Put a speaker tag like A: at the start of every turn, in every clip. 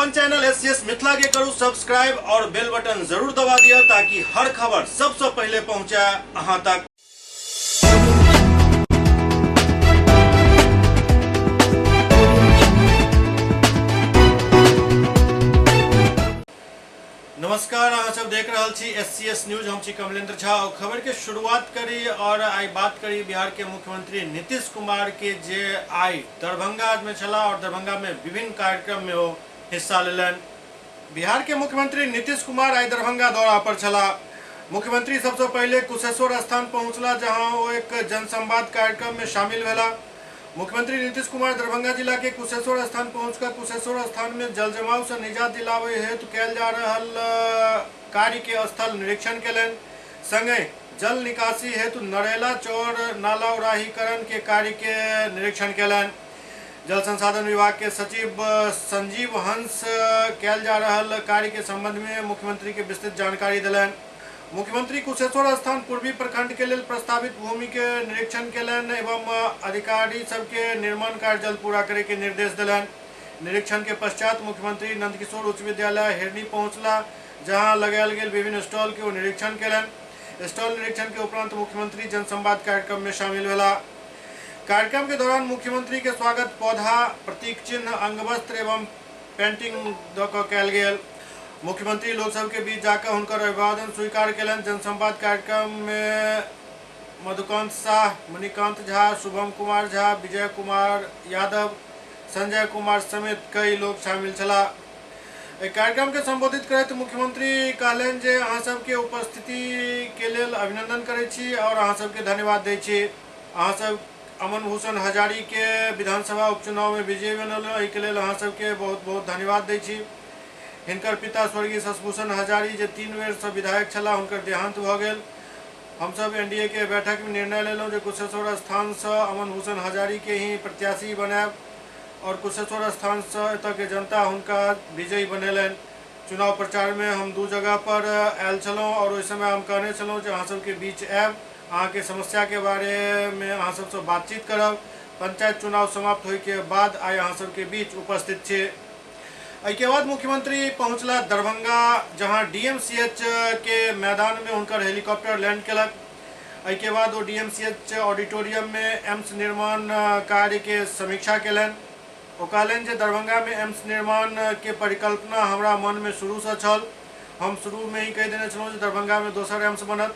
A: अपन channel SCS Mithila के करू subscribe और बेल बटन जरूर दबा दिया ताकि हर खबर सबसे पहले पहुंचे अहां तक। नमस्कार, अहाँ सब देख रहा छी एससीएस न्यूज। हम छी कमलेंद्र झा और खबर के शुरुआत करी और आई बात करी बिहार के मुख्यमंत्री नीतीश कुमार के जे आई दरभंगा में चला और दरभंगा में विभिन्न कार्यक्रम में वो हिस्सा लेलन। बिहार के मुख्यमंत्री नीतीश कुमार आई दरभंगा दौरा पर चला। मुख्यमंत्री सबसे पहले कुशेश्वर स्थान पहुंचला, जहां वो एक जनसंवाद कार्यक्रम में शामिल भेला। मुख्यमंत्री नीतीश कुमार दरभंगा जिला के कुशेश्वर स्थान पहुंचकर कुशेश्वर स्थान में जल जमाव से निजात दिलावे हेतु कैल जा रहल कार्य के स्थल निरीक्षण केलन। संगे जल निकासी हेतु नरेला चौर नाला उराहीकरण के कार्य के निरीक्षण केलन। जल संसाधन विभाग के सचिव संजीव हंस कैल जा रहल कार्य के संबंध में मुख्यमंत्री के विस्तृत जानकारी दिलन। मुख्यमंत्री कुशेश्वर स्थान पूर्वी प्रखंड के लिए प्रस्तावित भूमि के निरीक्षण केलन एवं अधिकारी सबके निर्माण कार्य जल्द पूरा करे के निर्देश दिलन। निरीक्षण के पश्चात मुख्यमंत्री नंदकिशोर उच्च विद्यालय हिरनी पहुंचला, जहां लगायल गेल विभिन्न स्टॉल के निरीक्षण केलन। स्टॉल निरीक्षण के उपरांत मुख्यमंत्री जनसंवाद कार्यक्रम में शामिल भेला। कार्यक्रम के दौरान मुख्यमंत्री के स्वागत पौधा, प्रतीक चिन्ह, अंगवस्त्र एवं पेंटिंग द क कैल गेल। मुख्यमंत्री लोग सब के बीच जाकर उनकर अभिवादन स्वीकार केलन। जनसंवाद कार्यक्रम में मधुकांत शाह, मणिकांत झा, शुभम कुमार झा, विजय कुमार यादव, संजय कुमार समेत कई लोग शामिल छला। कार्यक्रम के संबोधित करते मुख्यमंत्री कहलन जे अहाँ सबके उपस्थिति के लेल अभिनंदन करै छी और अहाँ सबके धन्यवाद दै छी। अहाँ सब अमन भूषण हजारी के विधानसभा उपचुनाव में विजयी बनल, एहिके लेल अहाँ सबके बहुत बहुत धन्यवाद दै छी। हिनकर पिता स्वर्गीय शशिभूषण हजारी जे 3 बेर से विधायक छला, हुनकर देहांत भ गेल। हम सब एनडीए के बैठक में निर्णय लेलहुँ जे कुशेश्वर स्थान से अमन भूषण हजारी के ही प्रत्याशी बनायब और कुशेश्वर स्थान से एतऽ के जनता हुनका विजयी बनेलन। चुनाव प्रचार में हम 2 जगह पर आयल छलहुँ और ओहि समय हम कहने छलहुँ जे अहाँ सबके बीच आयब, अहाँ के समस्या के बारे में अहाँ सबसे बातचीत करब। पंचायत चुनाव समाप्त होय के बाद आई अहाँ सबके बीच उपस्थित छे। के बाद मुख्यमंत्री पहुंचला दरभंगा, जहां डीएमसीएच के मैदान में उनकर हेलीकॉप्टर लैंड केलक। के बाद वो डीएमसीएच ऑडिटोरियम में एम्स निर्माण कार्य के समीक्षा केलन। वो कहलन जे दरभंगा में एम्स निर्माण के परिकल्पना हमरा मन में शुरू से छल। हम शुरू में ही कह देने छलहुँ जे दरभंगा में दोसर एम्स बनत।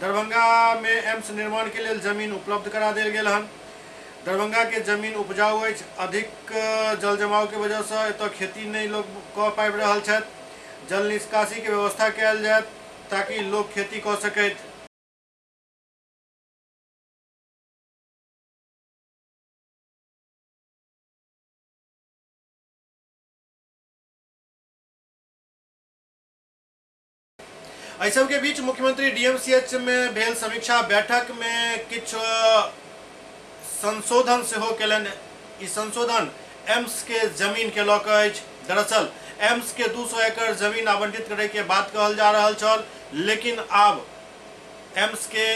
A: दरभंगा में एम्स निर्माण के लिए जमीन उपलब्ध करा देल गेल हन। दरभंगा के जमीन उपजाऊ अछि, अधिक जल जमाव के वजह से एतऽ खेती नहीं लोग कऽ पाबि रहल छथि। जल निकासी के व्यवस्था कयल जाय ताकि लोग खेती कऽ सकैत। एहि सब के बीच मुख्यमंत्री डीएमसीएच में भेल समीक्षा बैठक में किछु संशोधन सेहो केलन। ई संशोधन एम्स के जमीन के लऽ कऽ अछि। दरअसल एम्स के 200 एकड़ जमीन आवंटित करे के बात कहल जा रहल छल, लेकिन अब एम्स के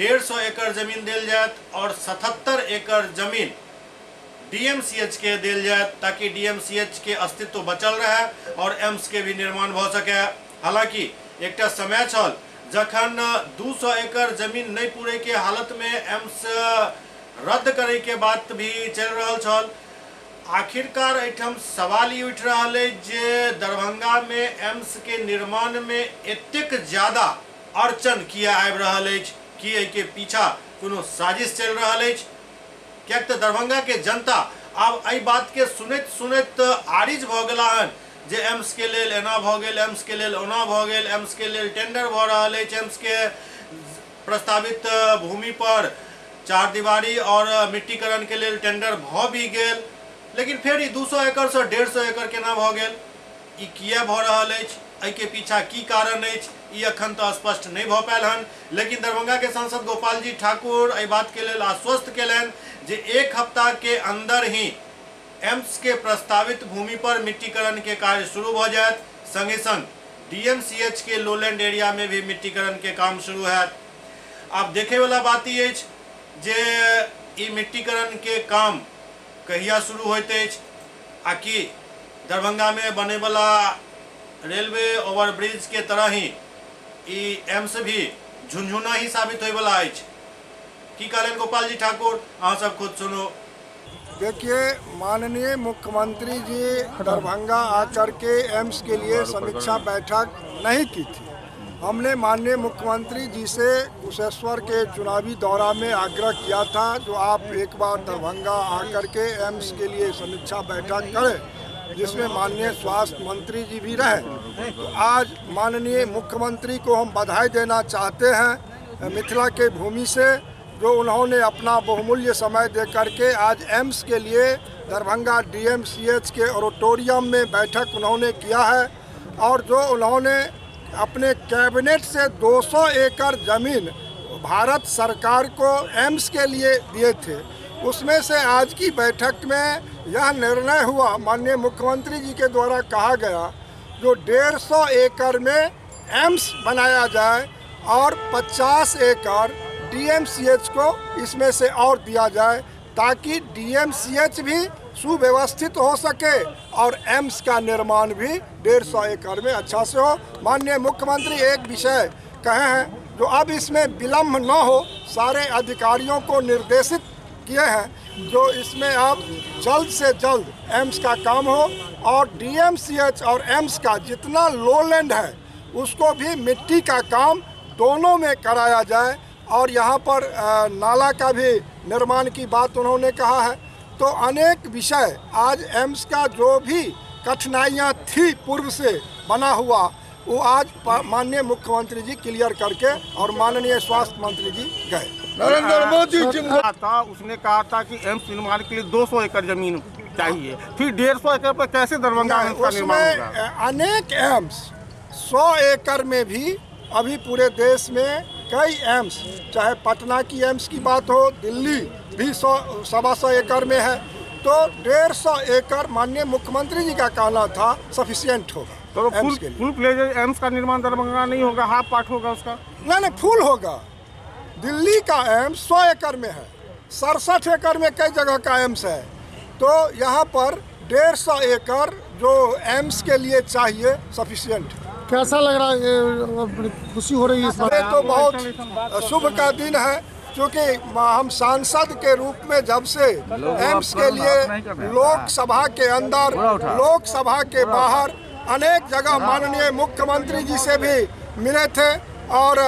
A: 150 एकड़ जमीन देल जायत और 77 एकड़ जमीन डीएमसीएच के देल जायत ताकि डीएमसीएच के अस्तित्व बचल रहे और एम्स के भी निर्माण भ सके। हालांकि एकटा समय छल जखन 200 एकड़ जमीन नहीं पूरे के हालत में एम्स रद्द करे के बात भी चल रहा छल। आखिरकार एठम सवाल ये उठ रहा है जे दरभंगा में एम्स के निर्माण में एतेक ज्यादा अड़चन किया आबि रहा है, कि एहि के पीछा कोनो साजिश चल रहा है। क्या तो दरभंगा के जनता अब एहि बात के सुनैत सुनैत आरिज भ गेला हन जे एम्स के लेल एना भ गेल, एम्स के लेल ओना भ गेल, एम्स के लेल टेंडर भ रहा है, एम्स के प्रस्तावित भूमि पर 4 दीवारी और मिट्टीकरण के लिए टेंडर भ भी गेल, लेकिन फिर 200 एकड़ से 150 एकड़ केना भ गेल, ई किया भ रहल अछि, एहि के पीछा की कारण अछि, ई अखन तो स्पष्ट नहीं भ पायल हन। लेकिन दरभंगा के सांसद गोपाल जी ठाकुर एहि बात के लेल आश्वस्त केलन जे 1 हफ्ता के अंदर ही एम्स के प्रस्तावित भूमि पर मिट्टीकरण के कार्य शुरू भ जायत। संगे संग डीएमसीएच के लोलैंड एरिया में भी मिट्टीकरण के काम शुरू हैत। अब देखे वाला बात ई अछि जे ई मिट्टीकरण के काम कहिया शुरू होइत अछि, आ कि दरभंगा में बने वाला रेलवे ओवरब्रिज के तरह ही एम्स भी झुनझुना ही साबित होय वाला अछि। की कहलन गोपाल जी ठाकुर, अहाँ सब खुद सुनो।
B: देखिए, माननीय मुख्यमंत्री जी दरभंगा आकर के एम्स के लिए समीक्षा बैठक नहीं की थी। हमने माननीय मुख्यमंत्री जी से कुशेश्वर के चुनावी दौरा में आग्रह किया था जो आप एक बार दरभंगा आकर के एम्स के लिए समीक्षा बैठक करें, जिसमें माननीय स्वास्थ्य मंत्री जी भी रहे। तो आज माननीय मुख्यमंत्री को हम बधाई देना चाहते हैं मिथिला के भूमि से, जो उन्होंने अपना बहुमूल्य समय दे करके आज एम्स के लिए दरभंगा DMCH के ऑडिटोरियम में बैठक उन्होंने किया है। और जो उन्होंने अपने कैबिनेट से 200 एकड़ ज़मीन भारत सरकार को एम्स के लिए दिए थे, उसमें से आज की बैठक में यह निर्णय हुआ, माननीय मुख्यमंत्री जी के द्वारा कहा गया जो 150 एकड़ में एम्स बनाया जाए और 50 एकड़ DMCH को इसमें से और दिया जाए, ताकि DMCH भी सुव्यवस्थित हो सके और एम्स का निर्माण भी 150 एकड़ में अच्छा से हो। माननीय मुख्यमंत्री एक विषय कहे हैं जो अब इसमें विलम्ब न हो, सारे अधिकारियों को निर्देशित किए हैं जो इसमें अब जल्द से जल्द एम्स का काम हो और DMCH और एम्स का जितना लोलैंड है उसको भी मिट्टी का काम दोनों में कराया जाए। और यहाँ पर नाला का भी निर्माण की बात उन्होंने कहा है। तो अनेक विषय आज एम्स का जो भी कठिनाइयाँ थी पूर्व से बना हुआ, वो आज माननीय मुख्यमंत्री जी क्लियर करके और माननीय स्वास्थ्य मंत्री जी गए।
C: नरेंद्र मोदी जी था, उसने कहा था कि एम्स निर्माण के लिए 200 एकड़ जमीन चाहिए, फिर 150 एकड़ पर कैसे दरभंगा एम्स का निर्माण होगा?
B: अनेक एम्स 100 एकड़ में भी अभी पूरे देश में कई एम्स, चाहे पटना की एम्स की बात हो, दिल्ली भी 100-125 एकड़ में है, तो 150 एकड़ माननीय मुख्यमंत्री जी का कहना था सफिशिएंट होगा।
C: तो फुल फ्लेज एम्स का निर्माण दरभंगा नहीं होगा, हाफ पार्ट होगा उसका?
B: नहीं, फुल होगा। दिल्ली का एम्स 100 एकड़ में है, 67 एकड़ में कई जगह का एम्स है, तो यहाँ पर 150 एकड़ जो एम्स के लिए चाहिए सफिशिएंट।
D: कैसा लग रहा है, खुशी हो रही है इस बार?
B: तो बहुत शुभ का दिन है, क्योंकि हम सांसद के रूप में जब से एम्स के लिए लोकसभा के अंदर, लोकसभा के बाहर अनेक जगह माननीय मुख्यमंत्री जी से भी मिले थे और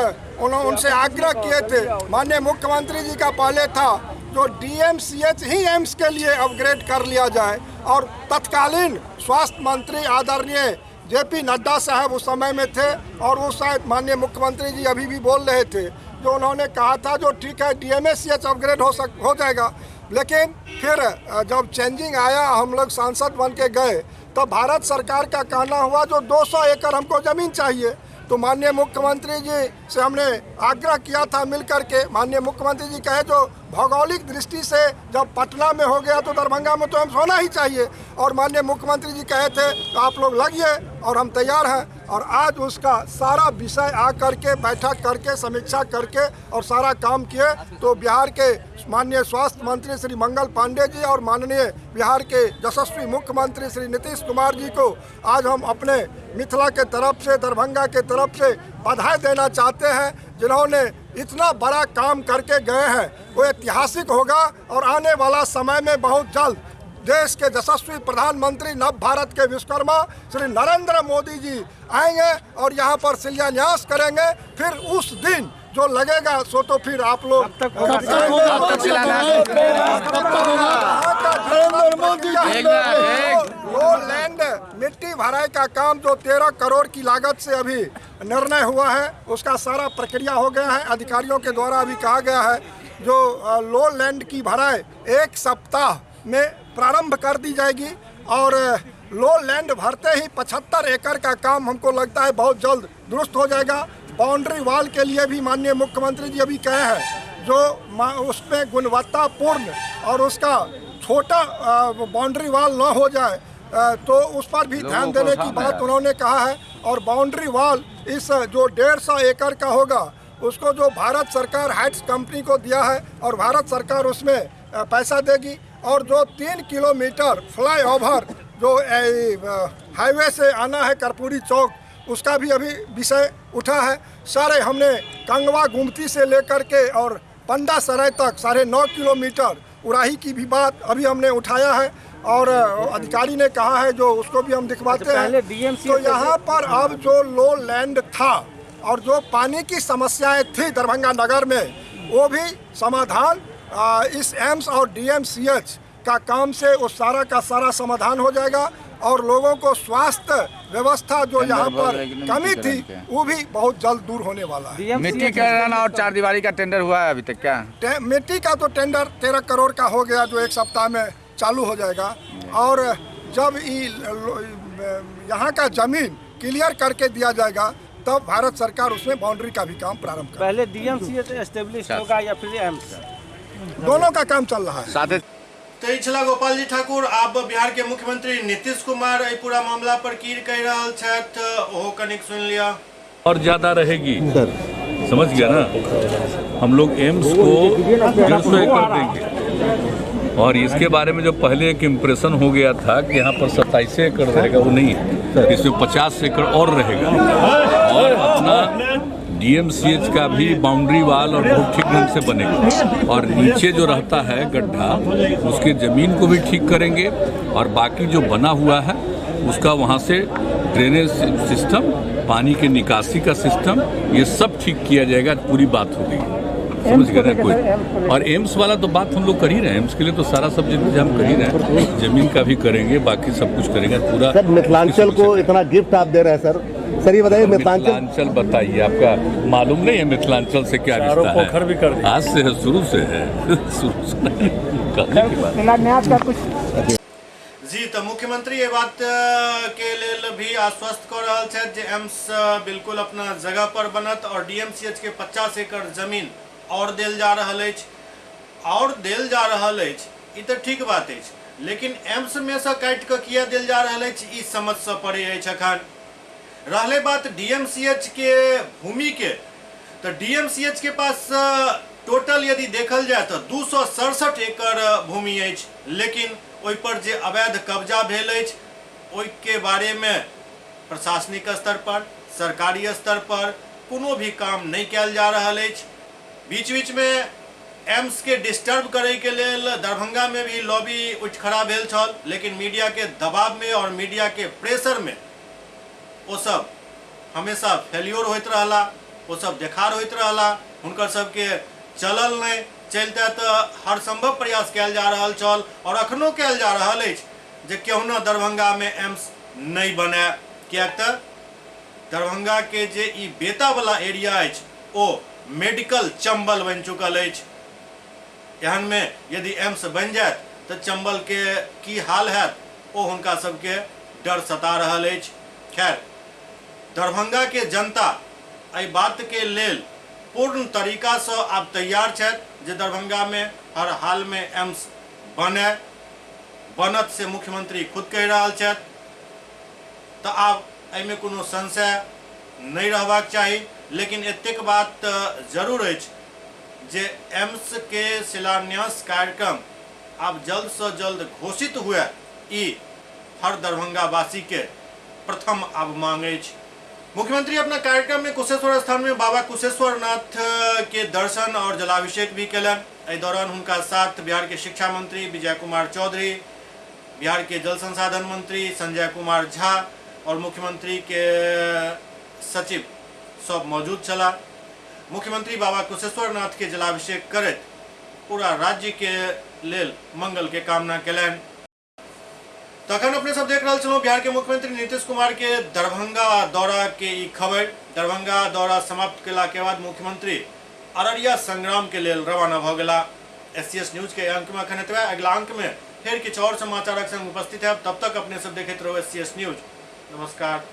B: उनसे आग्रह किए थे। माननीय मुख्यमंत्री जी का पहले था जो DMCH ही एम्स के लिए अपग्रेड कर लिया जाए, और तत्कालीन स्वास्थ्य मंत्री आदरणीय JP नड्डा साहब उस समय में थे और वो शायद माननीय मुख्यमंत्री जी अभी भी बोल रहे थे, जो उन्होंने कहा था जो ठीक है DMCH अपग्रेड हो जाएगा। लेकिन फिर जब चेंजिंग आया, हम लोग सांसद बन के गए, तो भारत सरकार का कहना हुआ जो 200 एकड़ हमको ज़मीन चाहिए। तो माननीय मुख्यमंत्री जी से हमने आग्रह किया था मिलकर के, माननीय मुख्यमंत्री जी कहे जो भौगोलिक दृष्टि से जब पटना में हो गया तो दरभंगा में तो एम्स होना ही चाहिए, और माननीय मुख्यमंत्री जी कहे थे तो आप लोग लगिए और हम तैयार हैं। और आज उसका सारा विषय आ करके बैठक करके समीक्षा करके और सारा काम किए। तो बिहार के माननीय स्वास्थ्य मंत्री श्री मंगल पांडे जी और माननीय बिहार के यशस्वी मुख्यमंत्री श्री नीतीश कुमार जी को आज हम अपने मिथिला के तरफ से, दरभंगा के तरफ से बधाई देना चाहते हैं, जिन्होंने इतना बड़ा काम करके गए हैं। वो ऐतिहासिक होगा और आने वाला समय में बहुत जल्द देश के यशस्वी प्रधानमंत्री नव भारत के विश्वकर्मा श्री नरेंद्र मोदी जी आएंगे और यहाँ पर शिलान्यास करेंगे। फिर उस दिन जो लगेगा सो तो फिर आप लोग लैंड मिट्टी भराई का काम जो 13 करोड़ की लागत से अभी निर्णय हुआ है, उसका सारा प्रक्रिया हो गया है। अधिकारियों के द्वारा अभी कहा गया है जो लो लैंड की भराई 1 सप्ताह में प्रारंभ कर दी जाएगी और लो लैंड भरते ही 75 एकड़ का काम हमको लगता है बहुत जल्द दुरुस्त हो जाएगा। बाउंड्री वाल के लिए भी माननीय मुख्यमंत्री जी अभी कहे हैं जो उसमें गुणवत्तापूर्ण और उसका छोटा बाउंड्री वाल न हो जाए तो उस पर भी ध्यान देने की बात उन्होंने कहा है। और बाउंड्री वाल इस जो 150 एकड़ का होगा उसको जो भारत सरकार हाइट्स कंपनी को दिया है और भारत सरकार उसमें पैसा देगी। और जो 3 किलोमीटर फ्लाईओवर जो हाईवे से आना है कर्पूरी चौक, उसका भी अभी विषय उठा है। सारे हमने कंगवा गुमती से लेकर के और पंडा सराय तक 9.5 किलोमीटर उराही की भी बात अभी हमने उठाया है और अधिकारी ने कहा है जो उसको भी हम दिखवाते हैं। तो यहाँ पर अब जो लो लैंड था और जो पानी की समस्याएं थी दरभंगा नगर में, वो भी समाधान इस एम्स और DMCH का काम से वो सारा का सारा समाधान हो जाएगा और लोगों को स्वास्थ्य व्यवस्था जो यहाँ पर कमी थी वो भी बहुत जल्द दूर होने वाला है।
E: मिट्टी का और 4 दीवारी का टेंडर हुआ है अभी तक क्या?
B: मिट्टी का तो टेंडर 13 करोड़ का हो गया जो 1 सप्ताह में चालू हो जाएगा और जब यहाँ का जमीन क्लियर करके दिया जाएगा तब भारत सरकार उसमें बाउंड्री का भी काम प्रारंभ करेगी।
F: पहले DMCH एस्टेब्लिश होगा या फिर एम्स?
B: दोनों का काम चल रहा है।
E: साथ
A: तो छला गोपाल जी ठाकुर, आप बिहार के मुख्यमंत्री नीतीश कुमार एहि पूरा मामला पर की कह रहल छथि, ओहो कनिक सुन लिया।
G: और ज्यादा रहेगी, समझ गया ना। हम लोग एम्स को 150 एकड़ देंगे और इसके बारे में जो पहले एक इम्प्रेशन हो गया था कि यहाँ पर 27 एकड़ रहेगा, वो नहीं है, इसमें 50 एकड़ और रहेगा और अपना DMCH का भी बाउंड्री वाल और बहुत ठीक ढंग से बनेगा और नीचे जो रहता है गड्ढा उसके ज़मीन को भी ठीक करेंगे और बाकी जो बना हुआ है उसका वहाँ से ड्रेनेज सिस्टम, पानी के निकासी का सिस्टम, ये सब ठीक किया जाएगा। पूरी बात हो गई, समझ गए ना कोई। और एम्स वाला तो बात हम लोग कर ही रहे हैं, एम्स के लिए तो सारा सब इंतजाम कर ही रहे हैं, जमीन का भी करेंगे, बाकी सब कुछ करेंगे पूरा।
H: सर मिथिलांचल को इतना गिफ्ट आप दे रहे हैं सर ये बताइए
G: मिथिलांचल बताइए, आपका मालूम नहीं है मिथिलांचल से क्या रिश्ता है? आज से है, शुरू से है, शुरू से
A: जी। तो मुख्यमंत्री ये बात के लिए भी आश्वस्त कर रहा है जे एम्स बिल्कुल अपना जगह पर बनत और DMCH के 50 एकड़ जमीन और देल जा रहा है और देल जा रहा है, ये तो ठीक बात है, लेकिन एम्स में से काट के किया देल जा रहा है ई समझ से पड़े है। अखन रहले बात DMCH के भूमि के, तो DMCH के पास टोटल यदि देखल जाए तो 267 एकड़ भूमि है, लेकिन ओइ पर जे अवैध कब्जा भेल अछि ओइ के बारे में प्रशासनिक स्तर पर, सरकारी स्तर पर कोनो भी काम नहीं कयल जा रहल अछि। बीच बीच में एम्स के डिस्टर्ब करे के लेल दरभंगा में भी लॉबी उठ खड़ा भेल छल, लेकिन मीडिया के दबाव में और मीडिया के प्रेशर में वो सब हमेशा फेल्योर होइत रहला, वो सब देखार होइत रहला, हुनकर सबके चलल नहीं चलते तो हर संभव प्रयास कयल जा रहल छल और अखनो कयल जा रहल अछि जे केहुना दरभंगा में एम्स नहीं बने, कियाक तऽ दरभंगा के जे ई बेता वाला एरिया अछि ओ मेडिकल चंबल बन चुकल अछि। एहन में यदि एम्स बन जायत तो चंबल के की हाल हैत ओ हुनका सबके डर सता रहल अछि। खैर, दरभंगा के जनता एहि बात के लेल पूर्ण तरीका से आब तैयार छथि जे दरभंगा में हर हाल में एम्स बने, बनत से मुख्यमंत्री खुद कह रहा छथि। तो आब एहिमे कोनो संशय नहीं रहबाक चाही, लेकिन एतेक बात जरूर अछि जे एम्स के शिलान्यास कार्यक्रम आब जल्द से जल्द घोषित हुए, ई हर दरभंगा वासी के प्रथम आब मांग अछि। मुख्यमंत्री अपना कार्यक्रम में कुशेश्वर स्थान में बाबा कुशेश्वर नाथ के दर्शन और जलाभिषेक भी कलन। एहि दौरान उनका साथ बिहार के शिक्षा मंत्री विजय कुमार चौधरी, बिहार के जल संसाधन मंत्री संजय कुमार झा और मुख्यमंत्री के सचिव सब मौजूद चला। मुख्यमंत्री बाबा कुशेश्वर नाथ के जलाभिषेक करैत पूरा राज्य के लेल मंगल के कामना कलन। तखन अपने सब देख रहा छलू बिहार के मुख्यमंत्री नीतीश कुमार के दरभंगा दौरा के ई खबर। दरभंगा दौरा समाप्त केला के बाद मुख्यमंत्री अररिया संग्राम के लेल रवाना भ गेला। SCS न्यूज के अंक में अखन एतबे, अगला अंक में फिर किछु और समाचारक संग उपस्थित है। तब तक अपने सब देखते रहो SCS न्यूज। नमस्कार।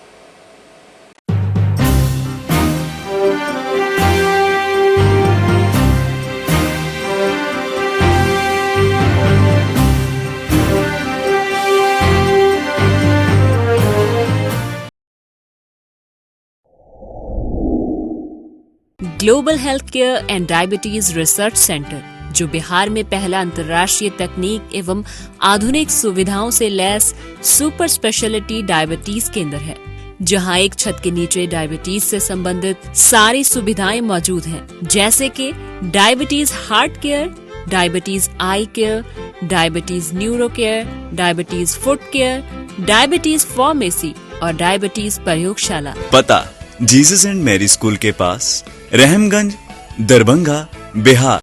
I: Global health care and diabetes research centre, जो बिहार में पहला अंतर्राष्ट्रीय तकनीक एवं आधुनिक सुविधाओं से लैस सुपर स्पेशलिटी डायबिटीज केंद्र है, जहां एक छत के नीचे डायबिटीज से संबंधित सारी सुविधाएं मौजूद हैं, जैसे कि diabetes heart care, diabetes eye care, diabetes neuro care, diabetes foot care, diabetes pharmacy और डायबिटीज प्रयोगशाला।
J: पता जीसस एंड मैरी स्कूल के पास, रहमगंज, दरभंगा, बिहार।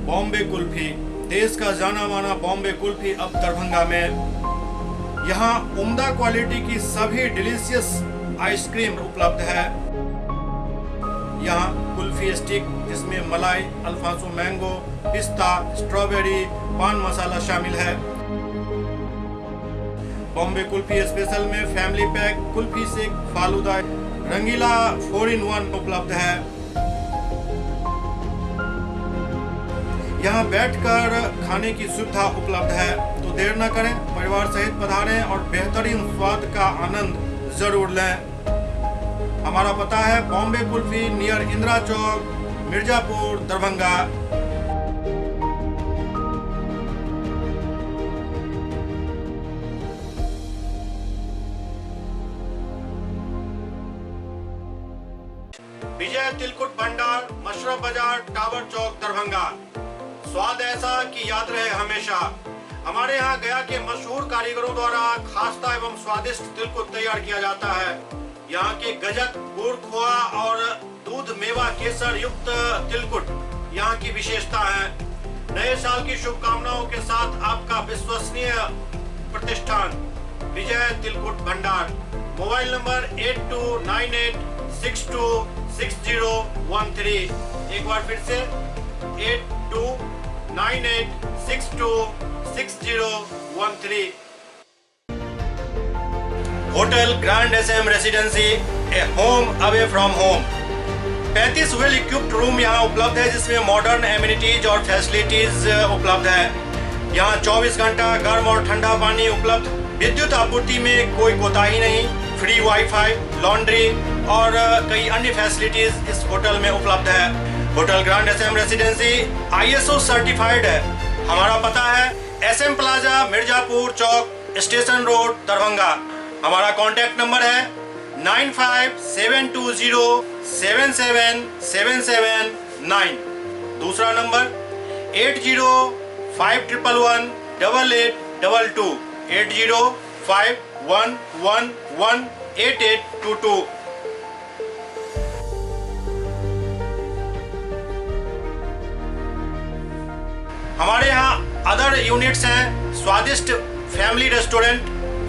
A: बॉम्बे कुल्फी, देश का जाना माना बॉम्बे कुल्फी अब दरभंगा में। यहाँ उम्दा क्वालिटी की सभी डिलीशियस आइसक्रीम उपलब्ध है। यहाँ कुल्फी स्टिक जिसमें मलाई, अल्फांसो मैंगो, पिस्ता, स्ट्रॉबेरी, पान मसाला शामिल है। बॉम्बे कुल्फी स्पेशल में फैमिली पैक, कुल्फी सेक, फालूदा, रंगीला 4-in-1 उपलब्ध है। यहाँ बैठकर खाने की सुविधा उपलब्ध है, तो देर न करें, परिवार सहित पधारें और बेहतरीन स्वाद का आनंद जरूर लें। हमारा पता है बॉम्बे कुल्फी नियर इंदिरा चौक, मिर्जापुर, दरभंगा। विजय तिलकुट भंडार, मशरफ बाजार, टावर चौक, दरभंगा। स्वाद ऐसा कि याद रहे हमेशा। हमारे यहाँ गया के मशहूर कारीगरों द्वारा खास्ता एवं स्वादिष्ट तिलकुट तैयार किया जाता है। यहाँ के गजक, गुड़, खोआ और दूध मेवा केसर युक्त तिलकुट यहाँ की विशेषता है। नए साल की शुभकामनाओं के साथ आपका विश्वसनीय प्रतिष्ठान विजय तिलकुट भंडार। Mobile number 8298626013। एक बार फिर से 8298626013। Hotel grand SM residency, a home away from home. 35 well equipped room यहाँ उपलब्ध है, जिसमें मॉडर्न एमिनिटीज और फैसिलिटीज उपलब्ध है। यहाँ 24 घंटा गर्म और ठंडा पानी उपलब्ध। विद्युत आपूर्ति में कोई कोताही नहीं। फ्री वाईफाई, लॉन्ड्री और कई अन्य फैसिलिटीज इस होटल में उपलब्ध है। Hotel grand SM residency ISO certified है। हमारा पता है SM plaza, Mirzapur Chowk, station road, Darbhanga. हमारा कॉन्टैक्ट नंबर है 9572077779। दूसरा नंबर 8051118822, 8051118822। हमारे यहाँ अदर यूनिट्स हैं, स्वादिष्ट family restaurant,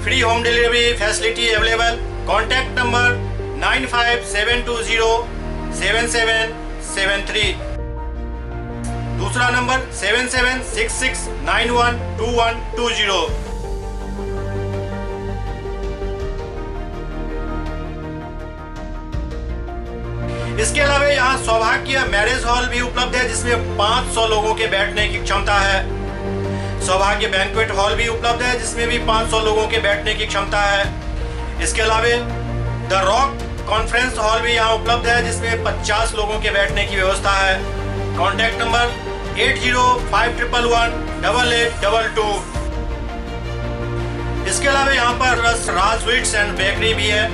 A: free home delivery facility available. Contact number 9572077773। दूसरा नंबर 7766912120। इसके अलावा यहाँ सौभाग्य मैरिज हॉल भी उपलब्ध है, जिसमें 500 लोगों के बैठने की क्षमता है। सौभाग्य बैंक्वेट हॉल भी उपलब्ध है, जिसमें भी 500 लोगों के बैठने की क्षमता है। इसके अलावा द रॉक कॉन्फ्रेंस हॉल भी यहाँ उपलब्ध है, जिसमें 50 लोगों के बैठने की व्यवस्था है। Contact number 8051118822। इसके अलावा यहाँ पर राज स्वीट्स एंड बेकरी भी है,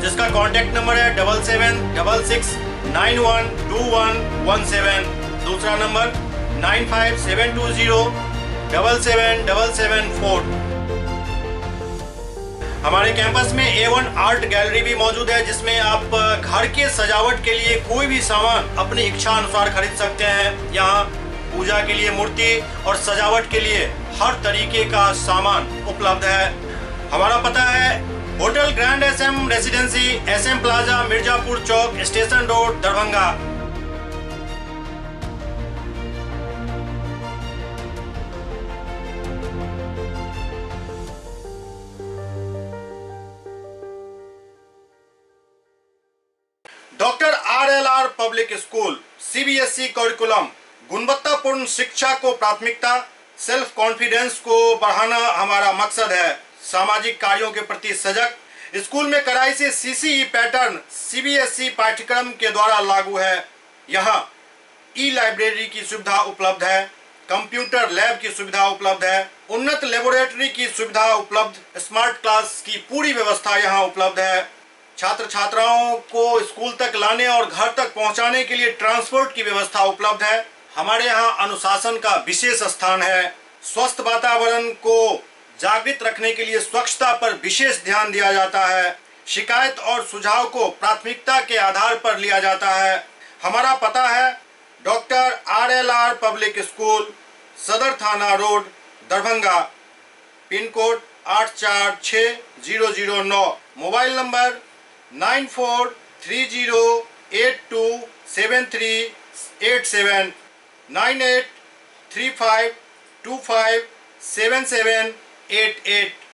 A: जिसका कॉन्टैक्ट नंबर है 7766912117। दूसरा नंबर 9572077774। हमारे कैंपस में A1 आर्ट गैलरी भी मौजूद है, जिसमें आप घर के सजावट के लिए कोई भी सामान अपनी इच्छा अनुसार खरीद सकते हैं। यहाँ पूजा के लिए मूर्ति और सजावट के लिए हर तरीके का सामान उपलब्ध है। हमारा पता है hotel grand SM residency, SM plaza, Mirzapur Chowk, station road, Darbhanga. Doctor RLR public school, CBSE curriculum, गुणवत्तापूर्ण शिक्षा को प्राथमिकता, सेल्फ कॉन्फिडेंस को बढ़ाना हमारा मकसद है। सामाजिक कार्यों के प्रति सजग। स्कूल में कड़ाई से CCE पैटर्न CBSE पाठ्यक्रम के द्वारा लागू है। यहाँ ई लाइब्रेरी की सुविधा उपलब्ध है, कंप्यूटर लैब की सुविधा उपलब्ध है, उन्नत लेबोरेटरी की सुविधा उपलब्ध, स्मार्ट क्लास की पूरी व्यवस्था यहाँ उपलब्ध है। छात्र छात्राओं को स्कूल तक लाने और घर तक पहुंचाने के लिए ट्रांसपोर्ट की व्यवस्था उपलब्ध है। हमारे यहाँ अनुशासन का विशेष स्थान है। स्वस्थ वातावरण को जागृत रखने के लिए स्वच्छता पर विशेष ध्यान दिया जाता है। शिकायत और सुझाव को प्राथमिकता के आधार पर लिया जाता है। हमारा पता है डॉक्टर RLR पब्लिक स्कूल, सदर थाना road, Darbhanga, pin code 846009, mobile number 9430827387, 9835257788।